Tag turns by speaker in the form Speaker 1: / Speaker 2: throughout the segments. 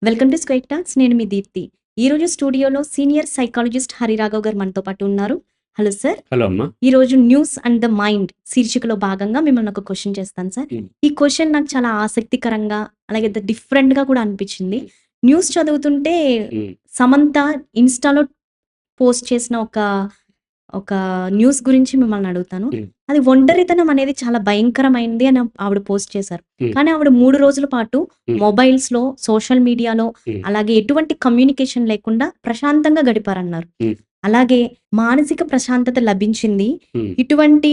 Speaker 1: Welcome to square talks. నేను మీ దీప్తి. ఈరోజు స్టూడియోలో సీనియర్ సైకాలజిస్ట్ హరిరాఘవ్ గారు మనతో పాటు ఉన్నారు. Hello sir.
Speaker 2: హలో అమ్మా.
Speaker 1: ఈరోజు న్యూస్ అండ్ ద మైండ్ శీర్షికలో భాగంగా మిమ్మల్ని ఒక క్వశ్చన్ చేస్తాను సార్. ఈ క్వశ్చన్ నాకు చాలా ఆసక్తికరంగా అలాగే డిఫరెంట్‌గా కూడా అనిపించింది. న్యూస్ చదువుతుంటే సమంత ఇన్‌స్టాలో పోస్ట్ చేసిన ఒక ఒక న్యూస్ గురించి మిమ్మల్ని అడుగుతాను. అది ఒంటరితనం అనేది చాలా భయంకరమైంది అని ఆవిడ పోస్ట్ చేశారు. కానీ ఆవిడ 3 రోజుల పాటు మొబైల్స్‌లో, సోషల్ మీడియాలో అలాగే ఎటువంటి కమ్యూనికేషన్ లేకుండా ప్రశాంతంగా గడిపారన్నారు. అలాగే మానసిక ప్రశాంతత లభించింది. ఇటువంటి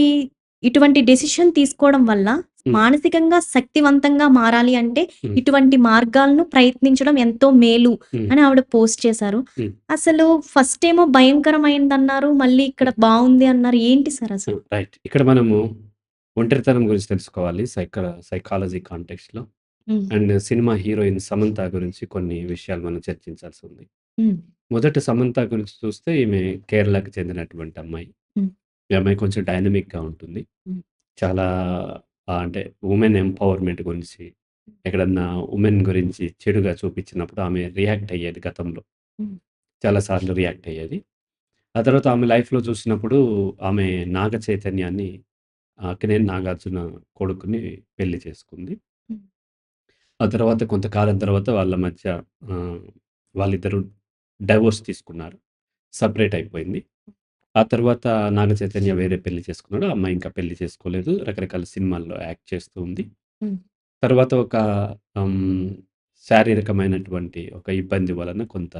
Speaker 1: ఇటువంటి డెసిషన్ తీసుకోవడం వల్ల మానసికంగా శక్తివంతంగా మారాలి అంటే ఇటువంటి మార్గాలను ప్రయత్నించడం ఎంతో మేలు అని ఆవిడ పోస్ట్ చేశారు. అసలు ఫస్ట్ ఏమో భయంకరమైందన్నారు. మళ్ళీ ఇక్కడ బావుంది అన్నారు. ఏంటి సార్ అసలు?
Speaker 2: రైట్. ఇక్కడ మనము ఒంటరితనం గురించి తెలుసుకోవాలి సైకాలజీ కాంటెక్స్ట్‌లో. అండ్ సినిమా హీరోయిన్ సమంత గురించి కొన్ని విషయాలు మనం చర్చించాల్సి ఉంది. మొదట సమంత గురించి చూస్తే ఈమె కేరళకి చెందినటువంటి అమ్మాయి. ఈ అమ్మాయి కొంచెం డైనమిక్‌గా ఉంటుంది. చాలా అంటే వుమెన్ ఎంపవర్‌మెంట్ గురించి ఎక్కడన్నా వుమెన్ గురించి చెడుగా చూపించినప్పుడు ఆమె రియాక్ట్ అయ్యేది గతంలో. చాలా సార్లు రియాక్ట్ అయ్యేది. ఆ తర్వాత ఆమె లైఫ్‌లో చూసినప్పుడు ఆమె నాగ చైతన్యాన్ని అక్కినేని నాగార్జున కొడుకుని పెళ్లి చేసుకుంది. ఆ తర్వాత కొంతకాలం తర్వాత వాళ్ళ మధ్య వాళ్ళిద్దరూ డైవోర్స్ తీసుకున్నారు. సెపరేట్ అయిపోయింది. ఆ తర్వాత నాగ చైతన్య వేరే పెళ్లి చేసుకున్నాడు. ఆ అమ్మాయి ఇంకా పెళ్లి చేసుకోలేదు. రకరకాల సినిమాల్లో యాక్ట్ చేస్తూ ఉంది. తర్వాత ఒక శారీరకమైనటువంటి ఒక ఇబ్బంది వలన కొంత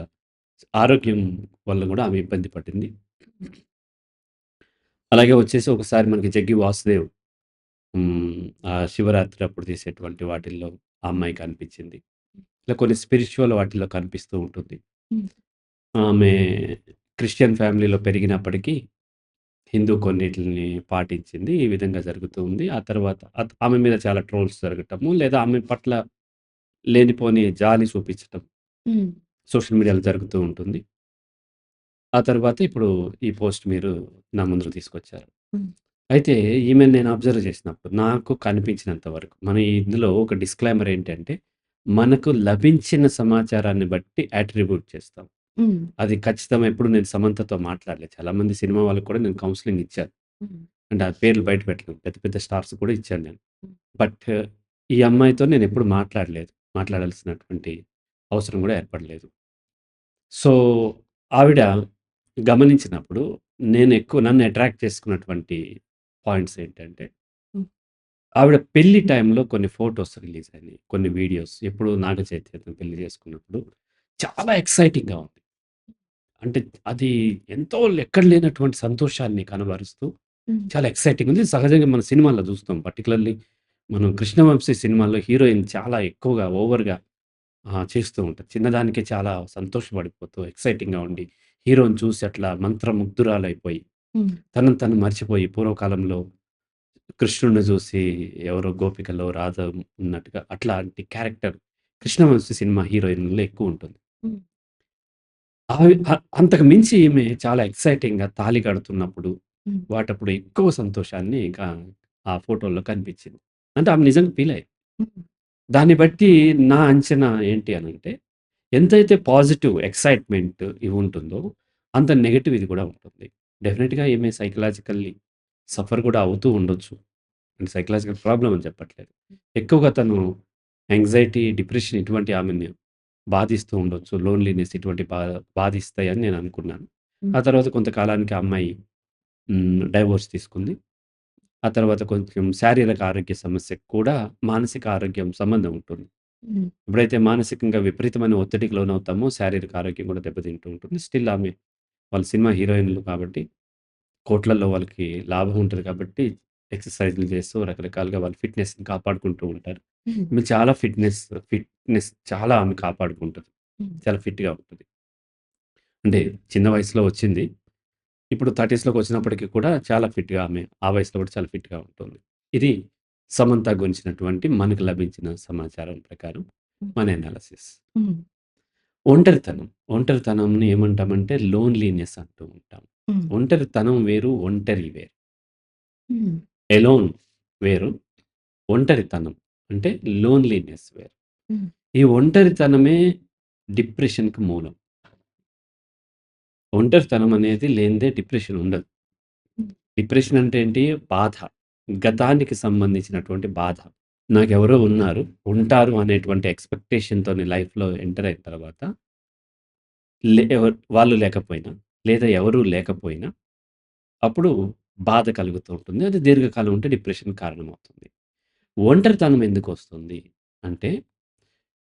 Speaker 2: ఆరోగ్యం వల్ల కూడా ఆమె ఇబ్బంది పడింది. అలాగే వచ్చేసి ఒకసారి మనకి 'జగ్గి వాసుదేవ్' ఆ శివరాత్రి అప్పుడు తీసేటువంటి వాటిల్లో ఆ అమ్మాయి కనిపించింది. ఇలా కొన్ని స్పిరిచ్యువల్ వాటిల్లో కనిపిస్తూ ఉంటుంది. ఆమె క్రిస్టియన్ ఫ్యామిలీలో పెరిగినప్పటికీ హిందూ కొన్నిటిని పాటించింది. ఈ విధంగా జరుగుతూ ఉంది. ఆ తర్వాత ఆమె మీద చాలా ట్రోల్స్ జరగటము, లేదా ఆమె పట్ల లేనిపోని జాలి చూపించటం సోషల్ మీడియాలో జరుగుతూ ఉంటుంది. ఆ తర్వాత ఇప్పుడు ఈ పోస్ట్ మీరు నా ముందుకు తీసుకొచ్చారు. అయితే ఈమెను నేను అబ్జర్వ్ చేసినప్పుడు నాకు కనిపించినంత వరకు మన ఇందులో ఒక డిస్క్లైమర్ ఏంటంటే, మనకు లభించిన సమాచారాన్ని బట్టి అట్రిబ్యూట్ చేస్తాం. అది ఖచ్చితం. ఎప్పుడు నేను సమంతతో మాట్లాడలేదు. చాలామంది సినిమా వాళ్ళకి కూడా నేను కౌన్సెలింగ్ ఇచ్చాను. అంటే ఆ పేర్లు బయట పెట్టలేను. పెద్ద పెద్ద స్టార్స్ కూడా ఇచ్చాను నేను. బట్ ఈ అమ్మాయితో నేను ఎప్పుడు మాట్లాడలేదు. మాట్లాడాల్సినటువంటి అవసరం కూడా ఏర్పడలేదు. సో, ఆవిడ గమనించినప్పుడు నన్ను అట్రాక్ట్ చేసుకున్నటువంటి పాయింట్స్ ఏంటంటే, ఆవిడ పెళ్లి టైంలో కొన్ని ఫోటోస్ రిలీజ్ అయినాయి. కొన్ని వీడియోస్. ఎప్పుడు నాగ చైతన్య పెళ్లి చేసుకున్నప్పుడు చాలా ఎక్సైటింగ్‌గా ఉంది. అంటే అది ఎంతో లెక్కడ లేనటువంటి సంతోషాన్ని కనబరుస్తూ చాలా ఎక్సైటింగ్ ఉంది. సహజంగా మన సినిమాల్లో చూస్తాం. పర్టిక్యులర్‌లీ మనం 'కృష్ణవంశీ' సినిమాలో హీరోయిన్ చాలా ఎక్కువగా ఓవర్‌గా చేస్తూ ఉంటది. చిన్నదానికే చాలా సంతోషపడిపోతూ ఎక్సైటింగ్‌గా ఉండి, హీరోని చూసి అట్లా మంత్రముగ్ధురాలైపోయి, తనను తను మర్చిపోయి పూర్వకాలంలో కృష్ణుడిని చూసి ఎవరో గోపికలో రాధ ఉన్నట్టుగా అట్లాంటి క్యారెక్టర్ 'కృష్ణవంశీ' సినిమా హీరోయిన్‌లో ఎక్కువుంటుంది. అంతకు మించి ఈమె చాలా ఎక్సైటింగ్‌గా తాళి కడుతున్నప్పుడు, వాటప్పుడు ఎక్కువ సంతోషాన్ని ఇంకా ఆ ఫోటోల్లో కనిపించింది. అంటే ఆమె నిజంగా ఫీలయ్యింది. దాన్ని బట్టి నా అంచనా ఏంటి అనంటే, ఎంతైతే పాజిటివ్ ఎక్సైట్‌మెంట్ ఇవి ఉంటుందో, అంత నెగెటివ్ ఇది కూడా ఉంటుంది. డెఫినిట్‌గా ఈమె సైకలాజికల్లీ సఫర్ కూడా అవుతూ ఉండొచ్చు. అంటే సైకలాజికల్ ప్రాబ్లమ్ అని చెప్పట్లేదు. ఎక్కువగా తను యాంగ్జైటీ, డిప్రెషన్ ఇటువంటి ఆమెని బాధిస్తూ ఉండొచ్చు. లోన్‌లీనెస్ ఇటువంటి బాధిస్తాయని నేను అనుకున్నాను. ఆ తర్వాత కొంతకాలానికి ఆ అమ్మాయి డైవోర్స్ తీసుకుంది. ఆ తర్వాత కొంచెం శారీరక ఆరోగ్య సమస్యకు కూడా మానసిక ఆరోగ్యం సంబంధం ఉంటుంది. ఎప్పుడైతే మానసికంగా విపరీతమైన ఒత్తిడికి లోనవుతామో శారీరక ఆరోగ్యం కూడా దెబ్బతింటూ ఉంటుంది. స్టిల్ ఆమె వాళ్ళు సినిమా హీరోయిన్‌లు కాబట్టి కోట్లల్లో వాళ్ళకి లాభం ఉంటది కాబట్టి ఎక్సర్‌సైజ్‌లు చేస్తూ రకరకాలుగా వాళ్ళ ఫిట్‌నెస్‌ని కాపాడుకుంటూ ఉంటారు. ఈమె చాలా ఫిట్‌నెస్ చాలా ఆమె కాపాడుకుంటది. చాలా ఫిట్‌గా ఉంటది. అంటే చిన్న వయసులో వచ్చింది. ఇప్పుడు 30స్‌లోకి వచ్చినప్పటికి కూడా చాలా ఫిట్‌గా ఆమె ఆ వయసులో కూడా చాలా ఫిట్‌గా ఉంటుంది. ఇది సమంత గురించినటువంటి మనకు లభించిన సమాచారం ప్రకారం మన అనాలిసిస్. ఒంటరితనం. ఒంటరితనంని ఏమంటామంటే లోన్‌లీనెస్ అంటూ ఉంటాం. ఒంటరితనం వేరు, ఒంటరి వేరు. ఎలోన్ వేరు. ఒంటరితనం అంటే లోన్‌లీనెస్ వేరు. ఈ ఒంటరితనమే డిప్రెషన్‌కి మూలం. ఒంటరితనం అనేది లేనిదే డిప్రెషన్ ఉండదు.
Speaker 1: హ్మ్.
Speaker 2: డిప్రెషన్ అంటే ఏంటి? బాధ. గతానికి సంబంధించినటువంటి బాధ. నాకెవరో ఉన్నారు, ఉంటారు అనేటువంటి ఎక్స్‌పెక్టేషన్‌తోని లైఫ్‌లో ఎంటర్ అయిన తర్వాత వాళ్ళు లేకపోయినా, లేదా ఎవరు లేకపోయినా అప్పుడు బాధ కలుగుతూ ఉంటుంది. అది దీర్ఘకాలం ఉంటే డిప్రెషన్‌కి కారణమవుతుంది. ఒంటరితనం ఎందుకొస్తుంది అంటే,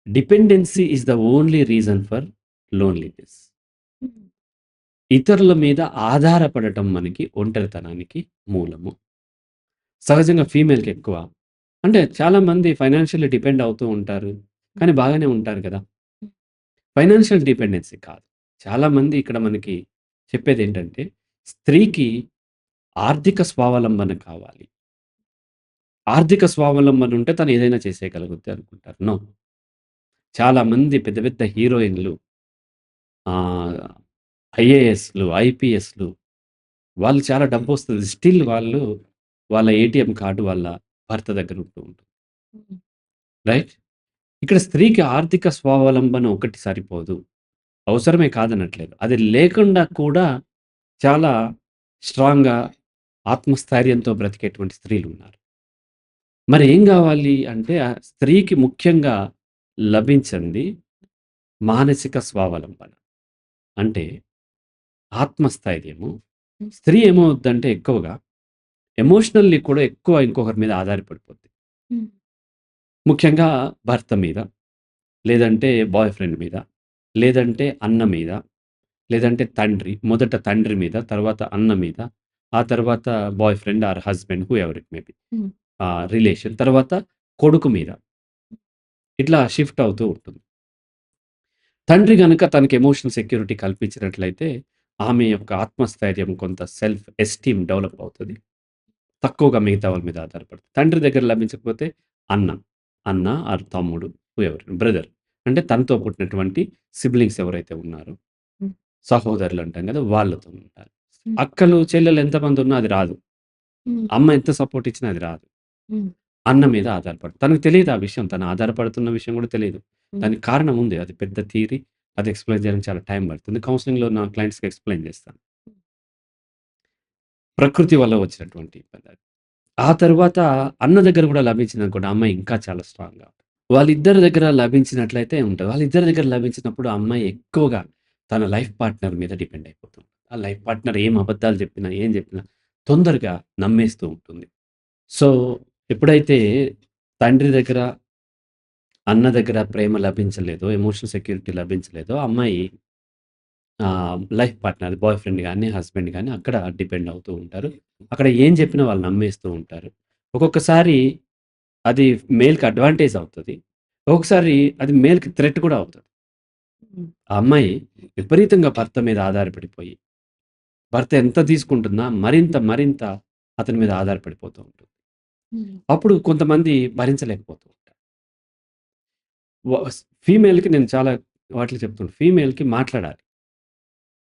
Speaker 2: dependency is the only reason for loneliness.
Speaker 1: హ్మ్.
Speaker 2: ఇతరుల మీద ఆధారపడటం మనకి ఒంటరితనానికి మూలము. సహజంగా ఫీమేల్‌కెక్కువ. అంటే చాలామంది ఫైనాన్షియల్లీ డిపెండ్ అవుతూ ఉంటారు. కానీ బాగానే ఉంటారు కదా! ఫైనాన్షియల్ డిపెండెన్సీ కాదు. చాలామంది ఇక్కడ మనకి చెప్పేదేంటంటే, స్త్రీకి ఆర్థిక స్వావలంబన కావాలి. ఆర్థిక స్వావలంబన ఉంటే తను ఏదైనా చేసేయగలుగుద్ది అనుకుంటారు. నో. చాలామంది పెద్ద పెద్ద హీరోయిన్‌లు ఆహ్, ఐఏఎస్‌లు, ఐపీఎస్‌లు వాళ్ళు చాలా డబ్బొస్తది. స్టిల్ వాళ్ళు వాళ్ళ ఏటీఎం కార్డ్ వాళ్ళ భర్త దగ్గర ఉంటూ ఉంటుంది.
Speaker 1: హ్మ్.
Speaker 2: రైట్? ఇక్కడ స్త్రీకి ఆర్థిక స్వావలంబన ఒకటి సరిపోదు. అవసరమే కాదనట్లేదు. అది లేకుండా కూడా చాలా స్ట్రాంగ్‌గా ఆత్మస్థైర్యంతో బ్రతికేటువంటి స్త్రీలున్నారు. మరి ఏం గావాలి అంటే ఆ స్త్రీకి ముఖ్యంగా లభించంది మానసిక స్వావలంబన. అంటే ఆత్మస్థైర్యము.
Speaker 1: హ్మ్.
Speaker 2: స్త్రీ ఏమవుద్దంటే ఎక్కువగా ఎమోషనల్లీ కూడా ఎక్కువ ఇంకొకరి మీద ఆధారపడిపోద్ది.
Speaker 1: హ్మ్.
Speaker 2: ముఖ్యంగా భర్త మీద, లేదంటే బాయ్ ఫ్రెండ్ మీద, లేదంటే అన్న మీద, లేదంటే తండ్రి. మొదట తండ్రి మీద, తర్వాత అన్న మీద, ఆ తర్వాత boy friend or husband whoever it may be.
Speaker 1: హ్మ్.
Speaker 2: రిలేషన్. తర్వాత కొడుకు మీద. ఇట్లా షిఫ్ట్ అవుతూ ఉంటుంది. తండ్రి గనక తనకి ఎమోషనల్ సెక్యూరిటీ కల్పించినట్లయితే, ఆమె యొక్క ఆత్మస్థైర్యం కొంత సెల్ఫ్ ఎస్టీమ్ డెవలప్ అవుతది. తక్కువగా మిగతా వాళ్ళ మీద ఆధారపడతది. తండ్రి దగ్గర లభించకపోతే అన్న. అన్న ఆర్ తమ్ముడు హూఎవర్ బ్రదర్. అంటే తనతో పుట్టినటువంటి సిబ్లింగ్స్ ఎవరైతే ఉన్నారో,
Speaker 1: హ్మ్.
Speaker 2: సహోదరులు అంటాం గదా! వాళ్ళతో ఉంటారు.
Speaker 1: హ్మ్.
Speaker 2: అక్కలు, చెల్లెలు ఎంతమందున్నా అది రాదు.
Speaker 1: హ్మ్.
Speaker 2: అమ్మ ఎంత సపోర్ట్ ఇచ్చినా అది రాదు.
Speaker 1: హ్మ్.
Speaker 2: అన్న మీద ఆధారపడదు. తనకు తెలీదు ఆ విషయం. తను ఆధారపడుతున్న విషయం గూడా తెలీదు.
Speaker 1: హ్మ్.
Speaker 2: దానికి కారణం ఉంది. అది పెద్ద థియరీ. అది ఎక్స్‌ప్లెయిన్ చేయడానికి చాలా టైం పడుతుంది. కౌన్సెలింగ్‌లో నా క్లయింట్స్‌కి ఎక్స్‌ప్లెయిన్ చేస్తాను. ప్రకృతి వల్ల వచ్చినటువంటి ఇబ్బందది. ఆ తరువాత అన్న దగ్గర గూడా లభించిందనుకోండి, ఆ అమ్మాయి ఇంకా చాలా స్ట్రాంగ్‌గా ఉంటది. వాళ్ళిద్దరి దగ్గర లభించినట్లయితే ఉంటది. వాళ్ళిద్దరి దగ్గర లభించినప్పుడు ఆ అమ్మాయి ఎక్కువగా తన లైఫ్ పార్ట్నర్ మీద డిపెండ్ అయిపోతుంది. ఆ లైఫ్ పార్ట్నర్ ఏం అబద్ధాలు చెప్పినా, ఏం చెప్పినా తొందరగా నమ్మేస్తూ ఉంటుంది. సో, ఎప్పుడైతే తండ్రి దగ్గర, అన్న దగ్గర ప్రేమ లభించలేదో, ఎమోషనల్ సెక్యూరిటీ లభించలేదో, ఆ అమ్మాయి లైఫ్ పార్ట్నర్ బాయ్ ఫ్రెండ్ గాని, హస్బెండ్ గాని అక్కడ డిపెండ్ అవుతూ ఉంటారు. అక్కడ ఏం చెప్పినా వాళ్ళు నమ్మేస్తూ ఉంటారు. ఒక్కొక్కసారి అది మేల్‌కి అడ్వాంటేజ్ అవుతది. ఒక్కొక్కసారి అది మేల్‌కి థ్రెట్ కూడా అవుతది.
Speaker 1: హ్మ్.
Speaker 2: ఆ అమ్మాయి విపరీతంగా భర్త మీద ఆధారపడిపోయి, భర్త ఎంత తీసుకుంటున్నా మరింత, మరింత అతని మీద ఆధారపడిపోతూ ఉంటుంది.
Speaker 1: హ్మ్.
Speaker 2: అప్పుడు కొంతమంది భరించలేకపోతూ ఉంటారు. ఫీమేల్‌కి నేను చాలా వాటిలో చెప్తుంటా. ఫీమేల్‌కి మాట్లాడాలి.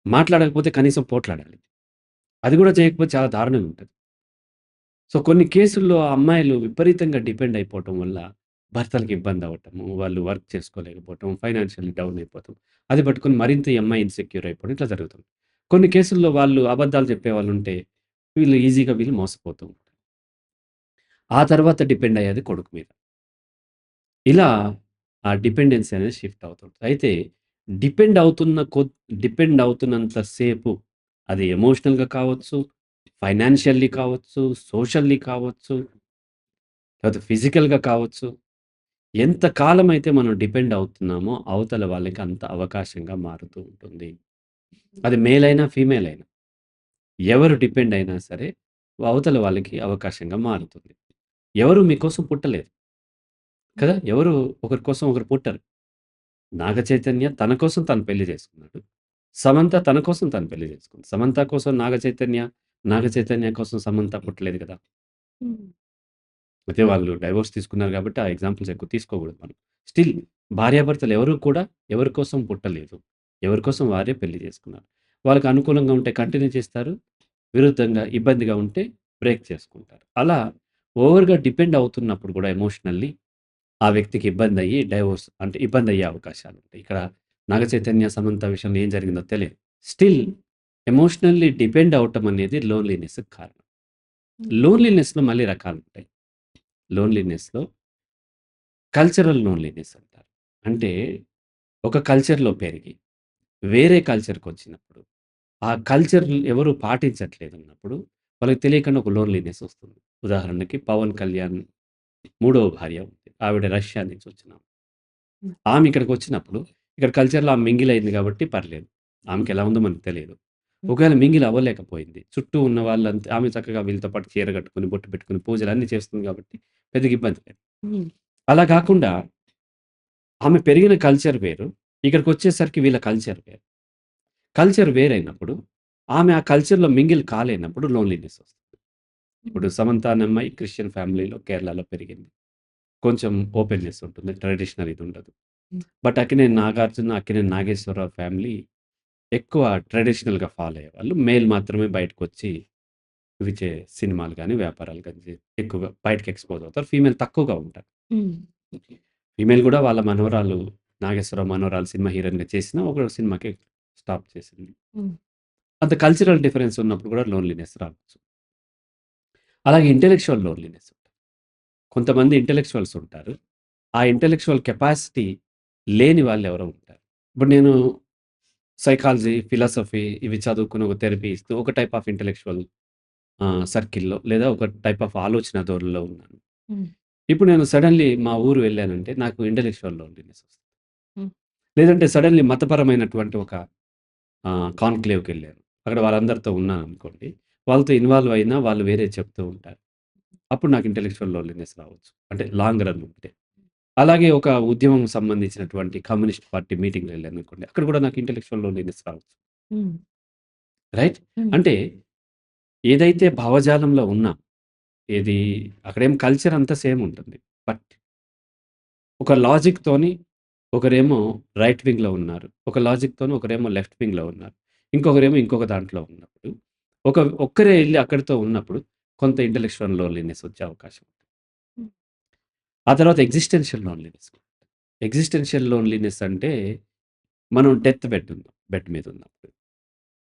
Speaker 2: మాట్లాడకపోతే కనీసం పోట్లాడాలి. అది కూడా చేయకపోతే చాలా దారుణంగా ఉంటది. సో, కొన్ని కేసుల్లో ఆ అమ్మాయిలు విపరీతంగా డిపెండ్ అయిపోవటం వల్ల భర్తలకి ఇబ్బంది అవ్వటము, వాళ్ళు వర్క్ చేసుకోలేకపోవటం, ఫైనాన్షియల్లీ డౌన్ అయిపోవటం. అది పట్టుకొని మరింత ఈ అమ్మాయి ఇన్‌సెక్యూర్ అయిపోవడం ఇట్లా జరుగుతుంది. కొన్ని కేసుల్లో వాళ్ళు అబద్ధాలు చెప్పేవాళ్ళుంటే వీళ్ళు మోసపోతూ ఉంటారు. ఆ తర్వాత డిపెండ్ అయ్యేది కొడుకు మీద. ఇలా ఆ డిపెండెన్సీ అనేది షిఫ్ట్ అవుతుంది. అయితే డిపెండ్ అవుతున్న డిపెండ్ అవుతున్నంత సేపు అది ఎమోషనల్‌గా కావచ్చు, ఫైనాన్షియల్లీ కావచ్చు, సోషల్లీ కావచ్చు, లేకపోతే ఫిజికల్‌గా కావచ్చు. ఎంత కాలమైతే మనం డిపెండ్ అవుతున్నామో అవతల వాళ్ళకి అంత అవకాశంగా మారుతూ ఉంటుంది. అది మేల్ అయినా, ఫీమేల్ అయినా. ఎవరు డిపెండ్ అయినా సరే అవతల వాళ్ళకి అవకాశంగా మారుతుంది. ఎవరు మీకోసం పుట్టలేదు కదా! ఎవరు ఒకరి కోసం ఒకరు పుట్టరు. నాగ చైతన్య తన కోసం తను పెళ్లి చేసుకున్నాడు. సమంత తన కోసం తను పెళ్లి చేసుకుంది. సమంత కోసం నాగ చైతన్య, నాగ చైతన్య కోసం సమంత పుట్టలేదు కదా!
Speaker 1: హ్మ్.
Speaker 2: అయితే వాళ్ళు డైవోర్స్ తీసుకున్నారు కాబట్టి ఆ ఎగ్జాంపుల్స్ ఎక్కువ తీసుకోకూడదు మనం. స్టిల్ భార్యాభర్తలు ఎవరు కూడా ఎవరి కోసం పుట్టలేదు. ఎవరి కోసం వారే పెళ్లి చేసుకున్నారు. వాళ్ళకి అనుకూలంగా ఉంటే కంటిన్యూ చేస్తారు. విరుద్ధంగా ఇబ్బందిగా ఉంటే బ్రేక్ చేసుకుంటారు. అలా ఓవర్‌గా డిపెండ్ అవుతున్నప్పుడు కూడా ఎమోషనల్లీ ఆ వ్యక్తికి ఇబ్బందయ్యి డైవోర్స్ అంటే ఇబ్బందయ్యే అవకాశాలుంటాయి. ఇక్కడ నాగ చైతన్య, సమంత విషయంలో ఏం జరిగిందో తెలియదు. స్టిల్ ఎమోషనల్లీ డిపెండ్ అవ్వటం అనేది లోన్లీనెస్‌కి కారణం. లోన్లీనెస్‌లో మళ్ళీ రకాలుంటాయి. లోన్లీనెస్‌లో కల్చరల్ లోన్లీనెస్ అంటారు. అంటే ఒక కల్చర్‌లో పెరిగి వేరే కల్చర్‌కొచ్చినప్పుడు, ఆ కల్చర్ ఎవరు పాటించట్లేదన్నప్పుడు, వాళ్ళకి తెలియకుండా ఒక లోన్లీనెస్ వస్తుంది. ఉదాహరణకి 'పవన్ కళ్యాణ్' మూడవ భార్య ఉంది. ఆవిడ రష్యా నుంచి వచ్చినామె.
Speaker 1: హ్మ్.
Speaker 2: ఆమె ఇక్కడికొచ్చినప్పుడు, ఇక్కడ కల్చర్‌లో ఆమె మింగిల్ అయింది కాబట్టి పర్లేదు. ఆమెకెలా ఉందో మనకు తెలియదు.
Speaker 1: హ్మ్.
Speaker 2: ఒకవేళ మింగిల్ అవ్వలేకపోయింది. చుట్టూ ఉన్న వాళ్ళంతా ఆమె చక్కగా వీళ్ళతో పాటు చీర కట్టుకొని, బొట్టు పెట్టుకొని, పూజలన్నీ చేస్తుంది కాబట్టి పెద్దగా ఇబ్బంది లేదు.
Speaker 1: హ్మ్.
Speaker 2: అలా కాకుండా ఆమె పెరిగిన కల్చర్ వేరు. ఇక్కడికొచ్చేసరికి వీళ్ళ కల్చర్ వేరు. కల్చర్ వేరైనప్పుడు, ఆమె ఆ కల్చర్‌లో మింగిల్ కాలేనప్పుడు లోన్లీనెస్ వస్తుంది. ఇప్పుడు 'సమంత' అనే అమ్మాయి క్రిస్టియన్ ఫ్యామిలీలో కేరళలో పెరిగింది. కొంచెం ఓపెన్‌నెస్ ఉంటుంది. ట్రెడిషనల్ ఇది ఉండదు.
Speaker 1: హ్మ్.
Speaker 2: బట్ అక్కినేని నాగార్జున, అక్కినేని నాగేశ్వరరావు ఫ్యామిలీ ఎక్కువ ట్రెడిషనల్‌గా ఫాలో అయ్యేవాళ్ళు. మేల్ మాత్రమే బయటకొచ్చి ఇవి సినిమాలు గాని, వ్యాపారాలు గాని ఎక్కువగా బయటకి ఎక్స్‌పోజ్ అవుతారు. ఫీమేల్ తక్కువగా ఉంటారు.
Speaker 1: హ్మ్.
Speaker 2: ఫీమేల్ గూడా వాళ్ళ మనవరాలు 'నాగేశ్వరరావు' మనవరాలు సినిమా హీరోయిన్‌గా చేసినా ఒక సినిమాకి స్టాప్ చేసింది.
Speaker 1: హ్మ్.
Speaker 2: అంత కల్చరల్ డిఫరెన్స్ ఉన్నప్పుడు కూడా లోన్లీనెస్ రావచ్చు. అలాగే ఇంటెలెక్చువల్ లోన్లీనెస్. కొంతమంది ఇంటెలెక్చువల్స్ ఉంటారు. ఆ ఇంటెలెక్చువల్ కెపాసిటీ లేని వాళ్ళెవరో ఉంటారు. ఇప్పుడు నేను సైకాలజీ, ఫిలాసఫీ ఇవి చదువుకొని ఒక థెరపీ ఇస్తూ ఒక టైప్ ఆఫ్ ఇంటెలెక్చువల్ సర్కిల్‌లో లేదా ఒక టైప్ ఆఫ్ ఆలోచన ధోరణిలో ఉన్నాను.
Speaker 1: హ్మ్.
Speaker 2: ఇప్పుడు నేను సడెన్‌లీ మా ఊరు వెళ్ళానంటే నాకు ఇంటెలెక్చువల్ లోన్లీనెస్ వస్తుంది.
Speaker 1: హ్మ్.
Speaker 2: లేదంటే సడెన్‌లీ మతపరమైనటువంటి ఒక కాన్‌క్లేవ్‌కెళ్ళాను. అక్కడ వాళ్ళందరితో ఉన్నాననుకోండి. వాళ్ళతో ఇన్వాల్వ్ అయినా వాళ్ళు వేరే చెప్తూ ఉంటారు. అప్పుడు నాకు ఇంటెలెక్చువల్ లోన్లీనెస్ రావచ్చు. అంటే లాంగ్ రన్ ఉంటే. అలాగే ఒక ఉద్యమం సంబంధించినటువంటి కమ్యూనిస్ట్ పార్టీ మీటింగ్‌కెళ్ళాననుకోండి. అక్కడ కూడా నాకు ఇంటెలెక్చువల్ లోన్లీనెస్ రావచ్చు.
Speaker 1: హ్మ్.
Speaker 2: రైట్?
Speaker 1: హ్మ్.
Speaker 2: అంటే ఏదైతే భావజాలంలో ఉన్నాం, ఏది అక్కడేం కల్చర్ అంతా సేమ్ ఉంటుంది. బట్ ఒక లాజిక్‌తోని ఒకరేమో రైట్ వింగ్‌లో ఉన్నారు. ఒక లాజిక్‌తోని ఒకరేమో లెఫ్ట్ వింగ్‌లో ఉన్నారు. ఇంకొకరేమో ఇంకొక దాంట్లో ఉన్నప్పుడు, ఒక్కరే ఎళ్లి అక్కడితో ఉన్నప్పుడు కొంత ఇంటెలెక్చువల్ లోన్లీనెస్ వచ్చే అవకాశం ఉంది.
Speaker 1: హ్మ్.
Speaker 2: ఆ తర్వాత ఎగ్జిస్టెన్షియల్ లోన్లీనెస్. ఎగ్జిస్టెన్షియల్ లోన్లీనెస్ అంటే మనం బెడ్ మీద ఉన్నప్పుడు.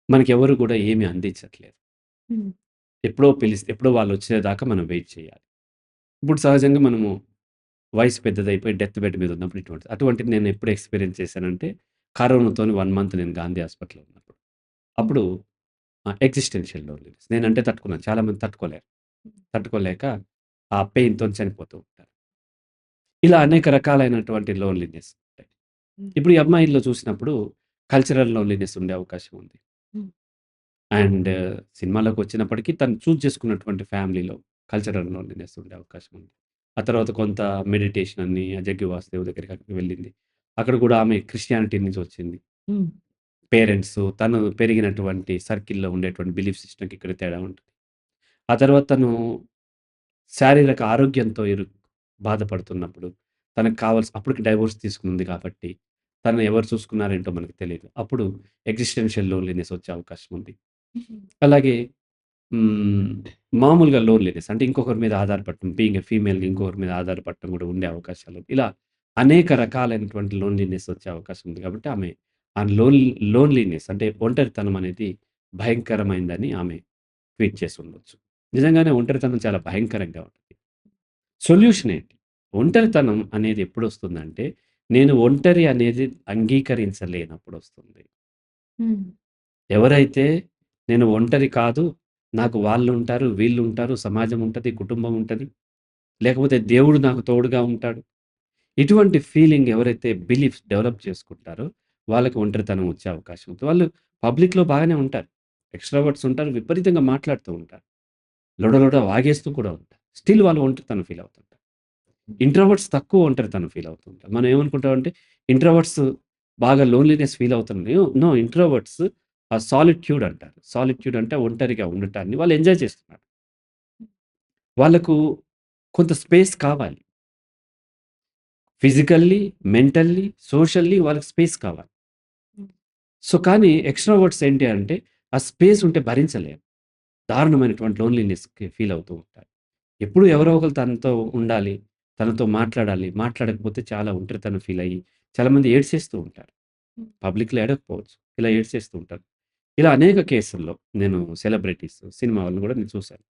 Speaker 2: మనకెవరు కూడా ఏమి అందించట్లేదు.
Speaker 1: హ్మ్.
Speaker 2: ఎప్పుడో వాళ్ళొచ్చేదాకా మనం వెయిట్ చేయాలి. ఇప్పుడు సహజంగా మనము వయసు పెద్దదైపోయి డెత్ బెడ్ మీద ఉన్నప్పుడు అటువంటిది నేను ఎప్పుడు ఎక్స్‌పీరియన్స్ చేశానంటే, కరోనాతోని 1 మంత్ నేను గాంధీ హాస్పిటల్‌లో ఉన్నప్పుడు.
Speaker 1: హ్మ్.
Speaker 2: అప్పుడు ఎగ్జిస్టెన్షియల్ లోన్లీనెస్. నేనంటే తట్టుకున్నాను. చాలామంది తట్టుకోలేరు. తట్టుకోలేక ఆ పెయిన్‌తోని చనిపోతూ ఉంటారు. ఇలా అనేక రకాలైనటువంటి లోన్లీనెస్ ఉంటాయి.
Speaker 1: హ్మ్.
Speaker 2: ఇప్పుడు ఈ అమ్మాయిల్లో చూసినప్పుడు కల్చరల్ లోన్లీనెస్ ఉండే అవకాశం ఉంది.
Speaker 1: హ్మ్.
Speaker 2: అండ్ సినిమాలోకొచ్చినప్పటికి తను చూజ్ చేసుకున్నటువంటి ఫ్యామిలీలో కల్చరల్ లోన్లీనెస్ ఉండే అవకాశం ఉంది. ఆ తర్వాత కొంత మెడిటేషన్ అని ఆ 'జగ్గి వాసుదేవ్' దగ్గరికి అక్కడికి వెళ్ళింది. అక్కడ కూడా ఆమె క్రిస్టియానిటీ నుంచి వచ్చింది.
Speaker 1: హ్మ్.
Speaker 2: పేరెంట్సు, తను పెరిగినటువంటి సర్కిల్‌లో ఉండేటువంటి బిలీఫ్ సిస్టమ్‌కి ఇక్కడ తేడా ఉంటది. ఆ తర్వాత తను శారీరక ఆరోగ్యంతో బాధపడుతున్నప్పుడు, తనకు అప్పటికి డైవోర్స్ తీసుకుంది కాబట్టి, తనని ఎవరు చూసుకున్నారేంటో మనకు తెలీదు. అప్పుడు ఎగ్జిస్టెన్షియల్ లోన్లీనెస్ వచ్చే అవకాశం ఉంది.
Speaker 1: హ్మ్.
Speaker 2: అలాగే హ్మ్. మామూలుగా లోన్లీనెస్ అంటే ఇంకొకరి మీద ఆధారపడటం. బీయింగ్ ఎ ఫీమేల్‌గా ఇంకొకరి మీద ఆధారపడటం కూడా ఉండే అవకాశాలు. ఇలా అనేక రకాలైనటువంటి లోన్లీనెస్ వచ్చే అవకాశం ఉంది. కాబట్టి ఆమె ఆ లోన్లీనెస్ అంటే ఒంటరితనం అనేది భయంకరమైందని ఆమె ట్వీట్ చేసుండొచ్చు. నిజంగానే ఒంటరితనం చాలా భయంకరంగా ఉంటది. సొల్యూషన్ ఏంటి? ఒంటరితనం అనేది ఎప్పుడొస్తుందంటే, నేను ఒంటరి అనేది అంగీకరించలేనప్పుడొస్తుంది.
Speaker 1: హ్మ్.
Speaker 2: ఎవరైతే నేను ఒంటరి కాదు, నాకు వాళ్ళుంటారు, వీళ్ళుంటారు, సమాజం ఉంటది, కుటుంబం ఉంటది, లేకపోతే దేవుడు నాకు తోడుగా ఉంటాడు. ఇటువంటి ఫీలింగ్ ఎవరైతే బిలీఫ్స్ డెవలప్ చేసుకుంటారో, వాళ్ళకి ఒంటరితనం వచ్చే అవకాశం ఉంది. వాళ్ళు పబ్లిక్‌లో బాగానే ఉంటారు. ఎక్స్‌ట్రావర్ట్స్ ఉంటారు, విపరీతంగా మాట్లాడుతూ ఉంటారు. లొడ లొడ వాగేస్తూ కూడా ఉంటారు. స్టిల్ వాళ్ళు ఒంటరితనం ఫీల్ అవుతుంటారు. ఇంట్రోవర్ట్స్ తక్కువ ఒంటరితనం ఫీల్ అవుతూ ఉంటారు. మనం ఏమనుకుంటామంటే ఇంట్రోవర్ట్స్ బాగా లోన్లీనెస్ ఫీల్ అవుతుంది. నో ఇంట్రోవర్ట్స్ సాలిట్యూడ్ అంటారు. సాలిట్యూడ్ అంటే ఒంటరిగా ఉండటాన్ని వాళ్ళు ఎంజాయ్ చేస్తున్నారు. వాళ్ళకు కొంత స్పేస్ కావాలి. ఫిజికల్లీ, మెంటల్లీ, సోషల్లీ వాళ్ళకి స్పేస్ కావాలి.
Speaker 1: హ్మ్.
Speaker 2: సో, కానీ ఎక్స్‌ట్రావర్ట్స్ ఏంటి అంటే ఆ స్పేస్ ఉంటే భరించలేరు. దారుణమైనటువంటి లోన్లీనెస్‌కి ఫీల్ అవుతూ ఉంటారు. ఎప్పుడు ఎవరో ఒకళ్ళు తనతో ఉండాలి. తనతో మాట్లాడాలి. మాట్లాడకపోతే చాలా ఒంటరితనం ఫీల్ అయ్యి చాలామంది ఏడ్చేస్తూ ఉంటారు.
Speaker 1: హ్మ్.
Speaker 2: పబ్లిక్‌లో ఏడవకపోవచ్చు. ఇలా ఏడ్చేస్తూ ఉంటారు. ఇలా అనేక కేసుల్లో నేను సెలబ్రిటీస్, సినిమా వాళ్ళని కూడా నేను చూసాను.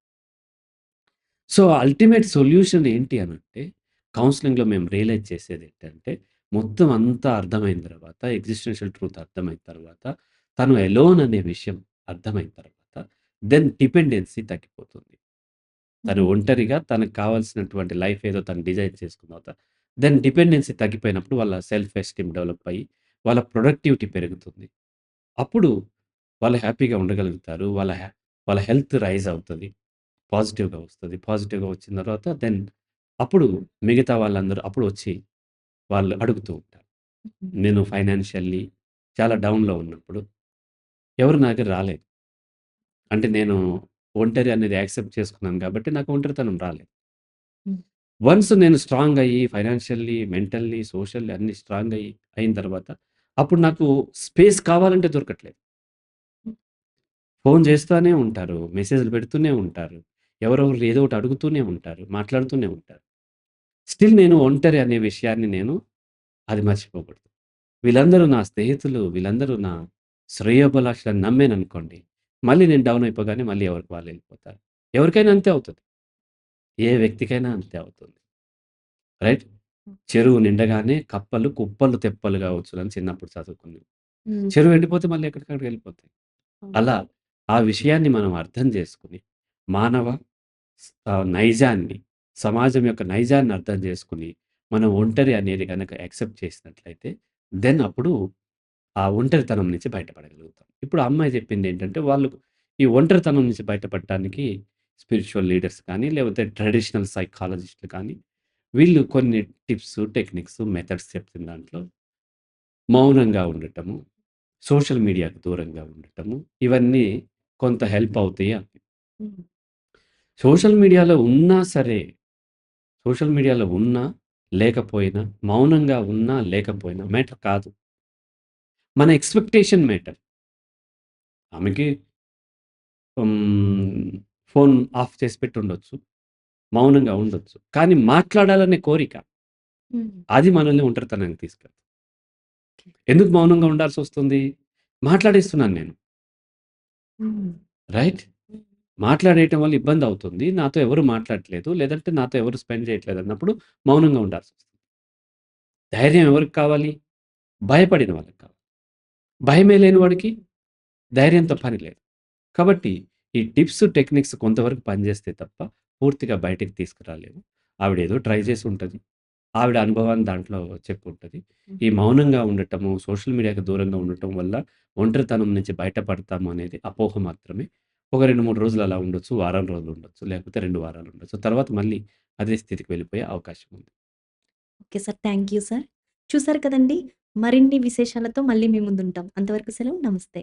Speaker 2: సో, అల్టిమేట్ సొల్యూషన్ ఏంటి అనంటే, కౌన్సెలింగ్‌లో మేము రియలైజ్ చేసేదేంటంటే, మొత్తం అంతా అర్థమైన తర్వాత, ఎగ్జిస్టెన్షియల్ ట్రూత్ అర్థమైన తర్వాత, తను ఎలోన్ అనే విషయం అర్థమైన తర్వాత, దెన్ డిపెండెన్సీ తగ్గిపోతుంది. తను
Speaker 1: హ్మ్.
Speaker 2: ఒంటరిగా తనకు కావాల్సినటువంటి లైఫ్ ఏదో తను డిజైన్ చేసుకున్న తర్వాత, దెన్ డిపెండెన్సీ తగ్గిపోయినప్పుడు వాళ్ళ సెల్ఫ్ ఎస్టీమ్ డెవలప్ అయ్యి, వాళ్ళ ప్రొడక్టివిటీ పెరుగుతుంది. అప్పుడు వాళ్ళు హ్యాపీగా ఉండగలుగుతారు. వాళ్ళ హెల్త్ రైజ్ అవుతది. పాజిటివ్‌గా వస్తది. పాజిటివ్‌గా వచ్చిన తర్వాత దెన్ అప్పుడు మిగతా వాళ్ళందరూ అప్పుడు వచ్చి వాళ్ళు అడుగుతూ ఉంటారు.
Speaker 1: హ్మ్.
Speaker 2: నేను ఫైనాన్షియల్లీ చాలా డౌన్‌లో ఉన్నప్పుడు ఎవరు నా దగ్గర రాలేదు. అంటే నేను ఒంటరి అనేది యాక్సెప్ట్ చేసుకున్నాను కాబట్టి నాకు ఒంటరితనం రాలేదు.
Speaker 1: హ్మ్.
Speaker 2: వన్స్ నేను స్ట్రాంగ్ అయ్యి ఫైనాన్షియల్లీ, మెంటల్లీ, సోషల్లీ అన్నీ స్ట్రాంగ్ అయిన తర్వాత అప్పుడు నాకు స్పేస్ కావాలంటే దొరకట్లేదు.
Speaker 1: హ్మ్.
Speaker 2: ఫోను చేస్తానే ఉంటారు. మెసేజ్‌లు పెడుతూనే ఉంటారు. ఎవరో ఒకరు ఏదో ఒకటి అడుగుతూనే ఉంటారు. మాట్లాడుతూనే ఉంటారు. స్టిల్ నేను ఒంటరి అనే విషయాన్ని నేను అది మర్చిపోకూడదు. వీళ్ళందరూ నా స్నేహితులు, వీళ్ళందరూ నా శ్రేయోభిలాషులని నమ్మాననుకోండి, మళ్ళీ నేను డౌన్ అయిపోగానే మళ్ళీ ఎవరికి వాళ్ళు వెళ్ళిపోతారు. ఎవరికైనా అంతే అవుతది. ఏ వ్యక్తికైనా అంతే అవుతుంది. రైట్? చెరువు నిండగానే కప్పలు కుప్పలు తెప్పలుగా వచ్చునని చిన్నప్పుడు చదువుకున్నాం.
Speaker 1: హ్మ్.
Speaker 2: చెరువు ఎండిపోతే మళ్ళీ ఎక్కడికక్కడికి వెళ్ళిపోతాయి.
Speaker 1: అవును.
Speaker 2: అలా ఆ విషయాన్ని మనం అర్థం చేసుకొని, మానవ నైజాన్ని, సమాజం యొక్క నైజాన్ని అర్థం చేసుకొని, మనం ఒంటరి అనేది గనక యాక్సెప్ట్ చేసినట్లయితే, దెన్ అప్పుడు ఆ ఒంటరితనం నుంచి బయటపడగలుగుతాం. ఇప్పుడు ఆ అమ్మాయి చెప్పిందేంటంటే, వాళ్ళు ఈ ఒంటరితనం నుంచి బయటపడటానికి స్పిరిచ్యువల్ లీడర్స్ కానీ, లేకపోతే ట్రెడిషనల్ సైకాలజిస్ట్‌లు కానీ, వీళ్ళు కొన్ని టిప్స్, టెక్నిక్స్, మెథడ్స్ చెప్పిన దాంట్లో మౌనంగా ఉండటము, సోషల్ మీడియాకు దూరంగా ఉండటము, ఇవన్నీ కొంత హెల్ప్ అవుతాయి అని.
Speaker 1: హ్మ్.
Speaker 2: సోషల్ మీడియాలో ఉన్నా సరే, సోషల్ మీడియాలో ఉన్నా, లేకపోయినా, మౌనంగా ఉన్నా, లేకపోయినా మ్యాటర్ కాదు. మన ఎక్స్‌పెక్టేషన్ మ్యాటర్. ఆమెకి హ్మ్, ఫోన్ ఆఫ్ చేసి పెట్టుండొచ్చు. మౌనంగా ఉండొచ్చు. కానీ మాట్లాడాలనే కోరిక,
Speaker 1: హ్మ్.
Speaker 2: అది మనల్ని ఒంటరితనానికి తీసుకెళ్తది.
Speaker 1: ఓకే.
Speaker 2: ఎందుకు మౌనంగా ఉండాల్సొస్తుంది? మాట్లాడేస్తున్నాను నేను.
Speaker 1: హ్మ్.
Speaker 2: రైట్?
Speaker 1: హ్మ్.
Speaker 2: మాట్లాడేయటం వల్ల ఇబ్బందవుతుంది. నాతో ఎవరు మాట్లాడట్లేదు. లేదంటే నాతో ఎవరు స్పెండ్ చేయట్లేదన్నప్పుడు మౌనంగా ఉండాల్సొస్తుంది. ధైర్యం ఎవరికి కావాలి? భయపడిన వాళ్ళకి కావాలి. భయమే లేని వాడికి ధైర్యంతో పని లేదు. కాబట్టి ఈ టిప్స్, టెక్నిక్స్ కొంతవరకు పనిచేస్తే తప్ప పూర్తిగా బయటికి తీసుకురాలేము. ఆవిడేదో ట్రై చేసి ఉంటది. ఆవిడ అనుభవాన్ని దాంట్లో చెప్పుంటది.
Speaker 1: హ్మ్.
Speaker 2: ఈ మౌనంగా ఉండటము, సోషల్ మీడియాకి దూరంగా ఉండటం వల్ల ఒంటరితనం నుంచి బయటపడతాము అనేది అపోహ మాత్రమే. ఒక 2, 3 రోజులు అలా ఉండొచ్చు. వారం రోజులు ఉండొచ్చు. లేకపోతే 2 వారాలు ఉండొచ్చు. తర్వాత మళ్ళీ అదే స్థితికి వెళ్ళిపోయే అవకాశం ఉంది.
Speaker 1: Okay sir. Thank you sir. చూసారు కదండీ! మరిన్ని విశేషాలతో మళ్ళీ మీ ముందుంటాం. అంతవరకు సెలవు. నమస్తే.